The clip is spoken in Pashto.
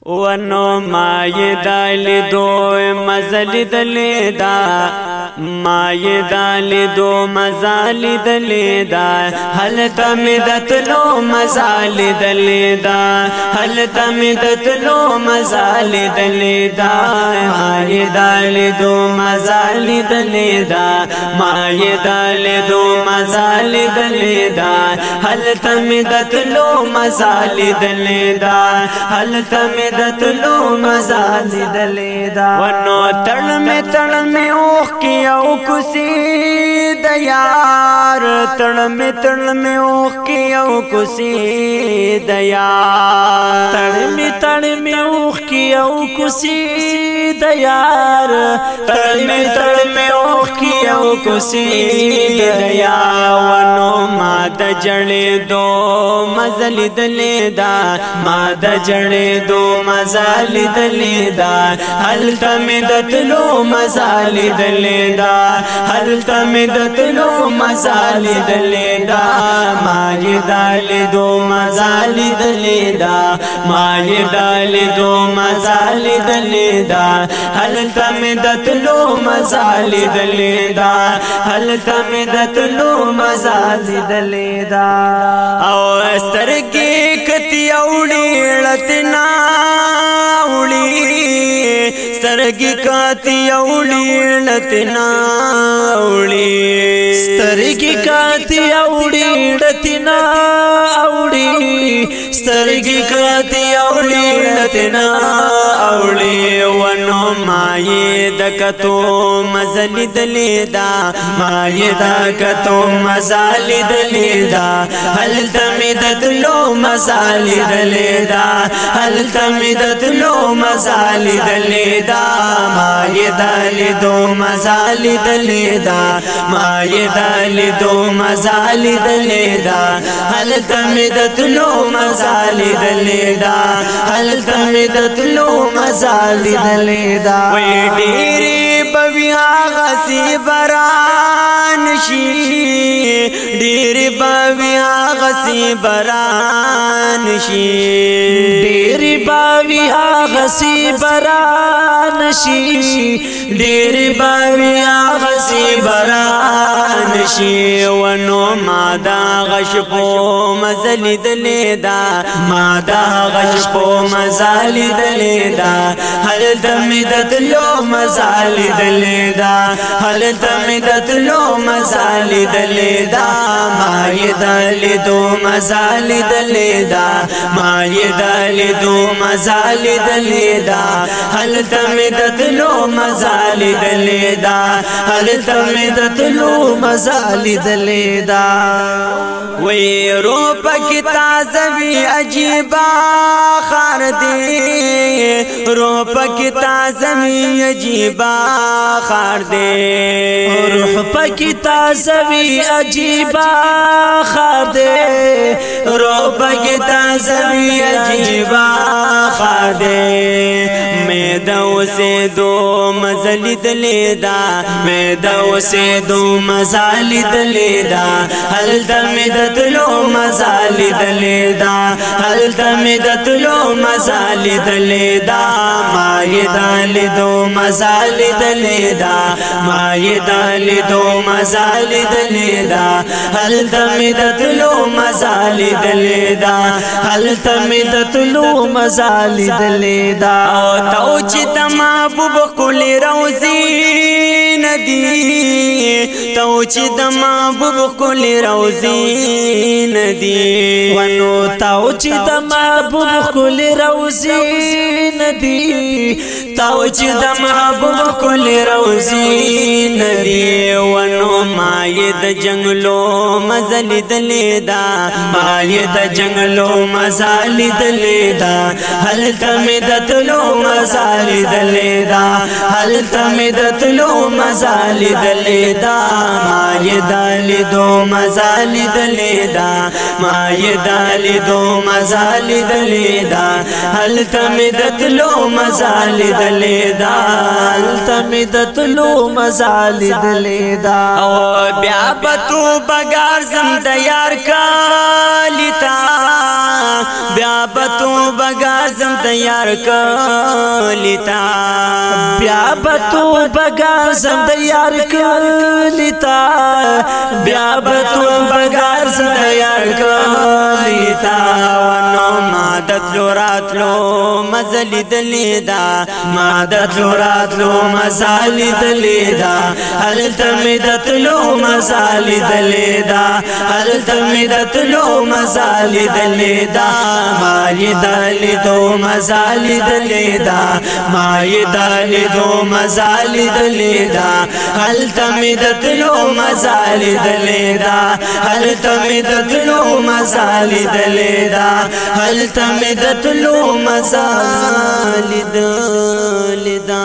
ونو ما یدال دو مزل دلیدا ما یدال دو مزال دلیدا هل تمدت لو مزال دلیدا هل تمدت لو مزال دلیدا ما یدال دو مزال دلیدا ما یدال دو مزال دلیدا هل تمدت لو مزال دلیدا هل تمدت لو مزال دلیدا ونو تڑ میں اوخ کی او کسی دیار تڑ میں اوخ کی او کسی دیار تڑ میں اوخ کی او کسی دیار تڑ میں اوخ کی او کسی دیار ونو ماد جڑے دو مزل دلیدا ماد جڑے دو مزال دلیدا هل تمدت لو مزال دلیدا هل تمدت لو مزال دلیدا ما یدال دو مزال دلیدا ما یدال دو مزال دلیدا هل تمدت لو مزال دلیدا هل تمدت لو مزال دلیدا او استرگی کتی اوڑی لتنا سترگی کاتی اوڑی لتنا اوڑی سترگی کاتی اوڑی لتنا اوڑی سترگی کاتی اوڑی لتنا اوڑی ونو مائی دکتو مزل دلیدا مائی دکتو مزال دلیدا هل تمدت لو مزال دلیدا هل تمدت لو مزال دلیدا ما یدال دو مزال دلیدا ما یدال دو مزال دلیدا هل تمدت لو مزال دلیدا هل تمدت لو مزال دلیدا وی ڈیری بویا غسی بران شی ڈیری بویا غسی بران شی ڈیری باویا غسی بران شی ڈیری بویا غسی بران شی ونو مادا غشپو مزل دلیدا مادا غشپو مزال دلیدا هل تمدت لو مزال دلیدا هل تمدت لو مزال دلیدا ما یدال دو مزال دلیدا ما یدال دو مزال دلیدا هل تمدت لو مزال دلیدا هل تمدت لو مزال دلیدا وی روپ کی تازوی عجیبا خار دے روپ کی تازوی عجیبا خار دے روح پکی تازوی عجیبا خار دے روح پکی تازوی عجیبا خار دے میں دو سے دو مزل دلیدا میں دو سے دو مزال دلیدا هل تمدت لو مزال دلیدا هل تمدت لو مزال دلیدا ما یدال دو مزال دلیدا ما یدال دو مزال دلیدا هل تمدت لو مزال دلیدا هل تمدت لو مزال دلیدا او توچ تمابوب کل روزی ندی توچ تمابوب کل روزی ندی ونو توچ تمابوب کل روزی ندی توچ تمابوب کل روزی ندی ونو ماید جنگلو مزل دلیدا ماید جنگلو مزال دلیدا هل تمدت لو مزال دلیدا هل تمدت لو مزال دلیدا ما یدال دو مزال دلیدا ما یدال دو مزال دلیدا هل تمدت لو مزال دلیدا هل تمدت لو مزال دلیدا او بیا بتو بگار زم دیار کالیتا بیا بتو بغازم تیار کلیتا بیا بتو بغازم تیار کلیتا بیا بتو بغازم تیار کلیتا ونو مادت لوراتلو مزلی دلیدا مادت لوراتلو مزالی دلیدا هل تمدت لو مزالی دلیدا هل تمدت لو مزالی دلیدا مای دلی دو مزالی دلیدا مای دلی دو مزالی دلیدا هل تمدت لو مزالی دلیدا هل تمدت لو مزالی دلیدا هل تمدت لو مزالی دلیدا